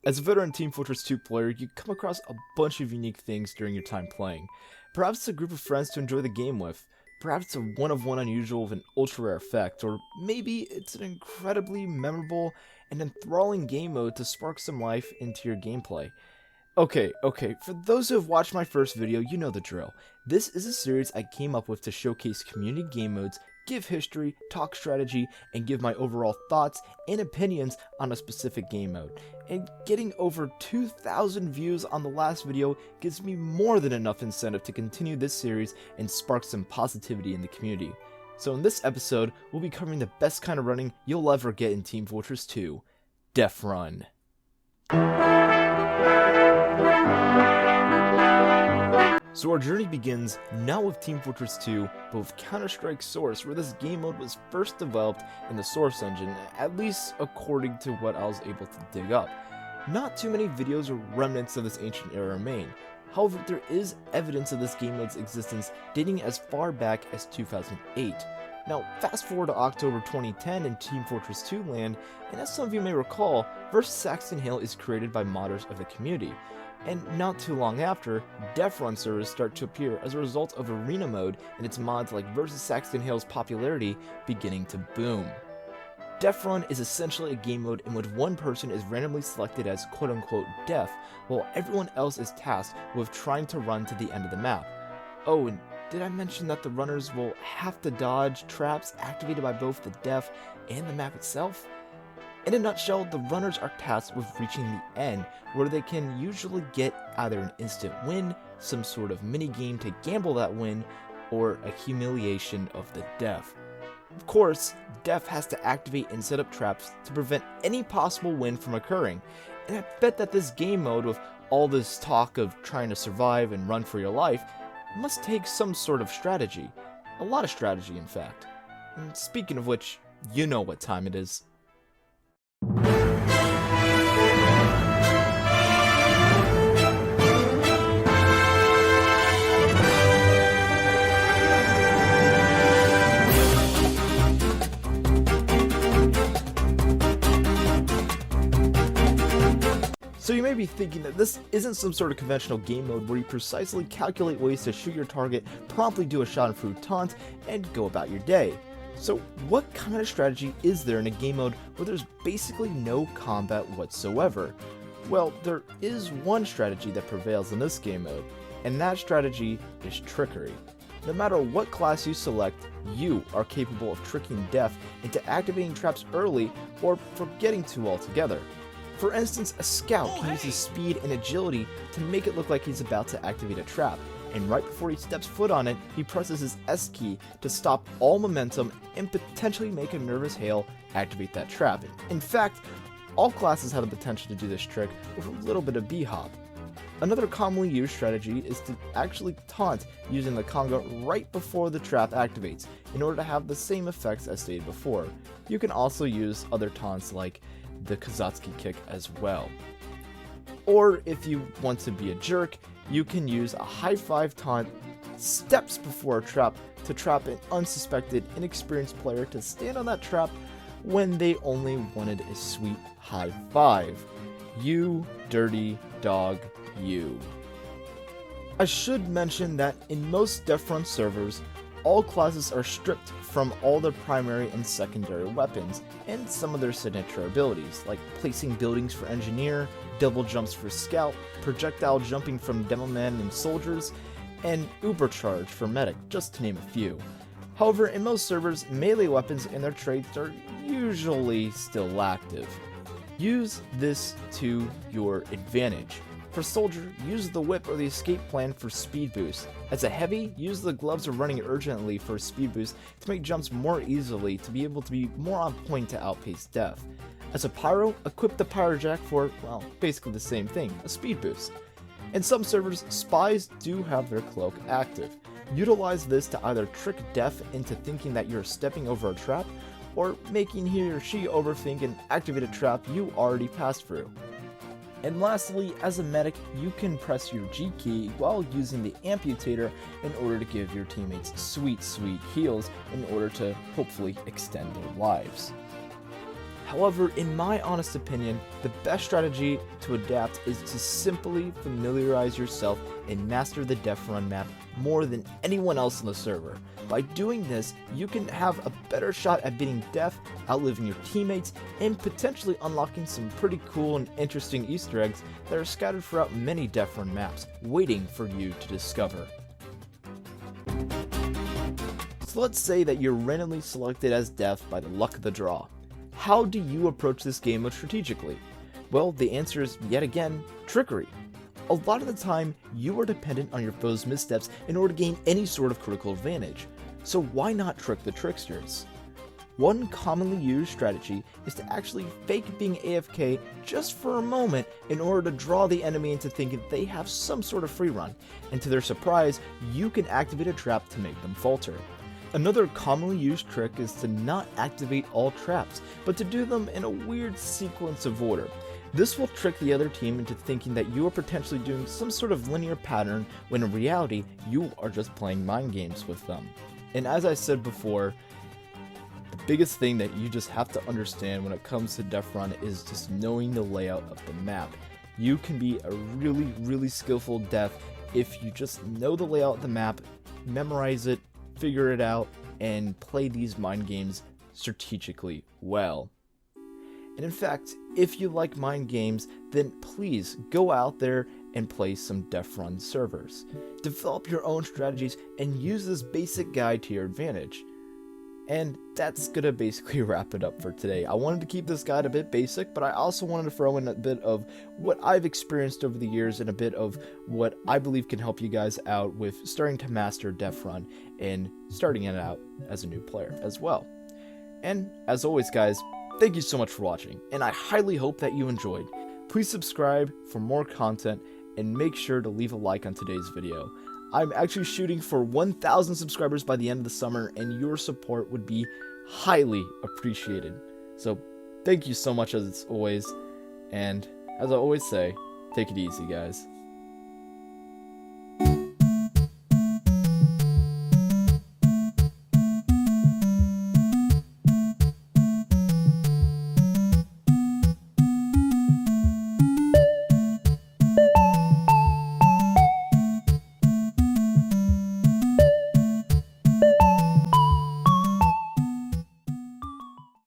As a veteran Team Fortress 2 player, you come across a bunch of unique things during your time playing. Perhaps it's a group of friends to enjoy the game with, perhaps it's a one-of-one unusual with an ultra-rare effect, or maybe it's an incredibly memorable and enthralling game mode to spark some life into your gameplay. Okay, for those who have watched my first video, you know the drill. This is a series I came up with to showcase community game modes, give history, talk strategy, and give my overall thoughts and opinions on a specific game mode. And getting over 2,000 views on the last video gives me more than enough incentive to continue this series and spark some positivity in the community. So in this episode, we'll be covering the best kind of running you'll ever get in Team Fortress 2, Deathrun. So our journey begins not with Team Fortress 2, but with Counter-Strike Source, where this game mode was first developed in the Source engine, at least according to what I was able to dig up. Not too many videos or remnants of this ancient era remain. However, there is evidence of this game mode's existence dating as far back as 2008. Now, fast forward to October 2010 in Team Fortress 2 land, and as some of you may recall, vs. Saxton Hill is created by modders of the community. And not too long after, Deathrun servers start to appear as a result of Arena mode and its mods like vs. Saxton Hill's popularity beginning to boom. Deathrun is essentially a game mode in which one person is randomly selected as quote-unquote deaf, while everyone else is tasked with trying to run to the end of the map. Oh, and did I mention that the runners will have to dodge traps activated by both the deaf and the map itself? In a nutshell, the runners are tasked with reaching the end, where they can usually get either an instant win, some sort of mini-game to gamble that win, or a humiliation of the deaf. Of course, deaf has to activate and set up traps to prevent any possible win from occurring, and I bet that this game mode, with all this talk of trying to survive and run for your life, must take some sort of strategy. A lot of strategy, in fact. And speaking of which, you know what time it is. So you may be thinking that this isn't some sort of conventional game mode where you precisely calculate ways to shoot your target, promptly do a shot and fruit taunt, and go about your day. So what kind of strategy is there in a game mode where there's basically no combat whatsoever? Well, there is one strategy that prevails in this game mode, and that strategy is trickery. No matter what class you select, you are capable of tricking deaf into activating traps early or forgetting to altogether. For instance, a scout can use his speed and agility to make it look like he's about to activate a trap, and right before he steps foot on it, he presses his S key to stop all momentum and potentially make a nervous Hale activate that trap. In fact, all classes have the potential to do this trick with a little bit of b-hop. Another commonly used strategy is to actually taunt using the conga right before the trap activates, in order to have the same effects as stated before. You can also use other taunts like the Kazatsky kick as well. Or if you want to be a jerk, you can use a high five taunt steps before a trap to trap an unsuspected, inexperienced player to stand on that trap when they only wanted a sweet high five. You dirty dog, you. I should mention that in most Deathrun servers, all classes are stripped from all their primary and secondary weapons, and some of their signature abilities, like placing buildings for engineer, double jumps for scout, projectile jumping from demoman and soldiers, and uber charge for medic, just to name a few. However, in most servers, melee weapons and their traits are usually still active. Use this to your advantage. For soldier, use the whip or the escape plan for speed boost. As a heavy, use the gloves or running urgently for speed boost to make jumps more easily to be able to be more on point to outpace death. As a pyro, equip the pyro jack for, well, basically the same thing, a speed boost. In some servers, spies do have their cloak active. Utilize this to either trick deaf into thinking that you're stepping over a trap, or making he or she overthink and activate a trap you already passed through. And lastly, as a medic, you can press your G key while using the amputator in order to give your teammates sweet heals in order to hopefully extend their lives. However, in my honest opinion, the best strategy to adapt is to simply familiarize yourself and master the Deathrun map more than anyone else on the server. By doing this, you can have a better shot at beating Death, outliving your teammates, and potentially unlocking some pretty cool and interesting Easter eggs that are scattered throughout many Deathrun maps, waiting for you to discover. So let's say that you're randomly selected as Death by the luck of the draw. How do you approach this game mode strategically? Well, the answer is, yet again, trickery. A lot of the time, you are dependent on your foe's missteps in order to gain any sort of critical advantage. So why not trick the tricksters? One commonly used strategy is to actually fake being AFK just for a moment in order to draw the enemy into thinking they have some sort of free run, and to their surprise, you can activate a trap to make them falter. Another commonly used trick is to not activate all traps, but to do them in a weird sequence of order. This will trick the other team into thinking that you are potentially doing some sort of linear pattern, when in reality, you are just playing mind games with them. And as I said before, the biggest thing that you just have to understand when it comes to Deathrun is just knowing the layout of the map. You can be a really skillful Death if you just know the layout of the map, memorize it, figure it out, and play these mind games strategically well. And in fact, if you like mind games, then please go out there and play some Deathrun servers. Develop your own strategies and use this basic guide to your advantage. And that's gonna basically wrap it up for today. I wanted to keep this guide a bit basic, but I also wanted to throw in a bit of what I've experienced over the years and a bit of what I believe can help you guys out with starting to master Deathrun and starting it out as a new player as well. And as always, guys, thank you so much for watching, and I highly hope that you enjoyed. Please subscribe for more content and make sure to leave a like on today's video. I'm actually shooting for 1,000 subscribers by the end of the summer, and your support would be highly appreciated. So thank you so much as always, and as I always say, take it easy, guys.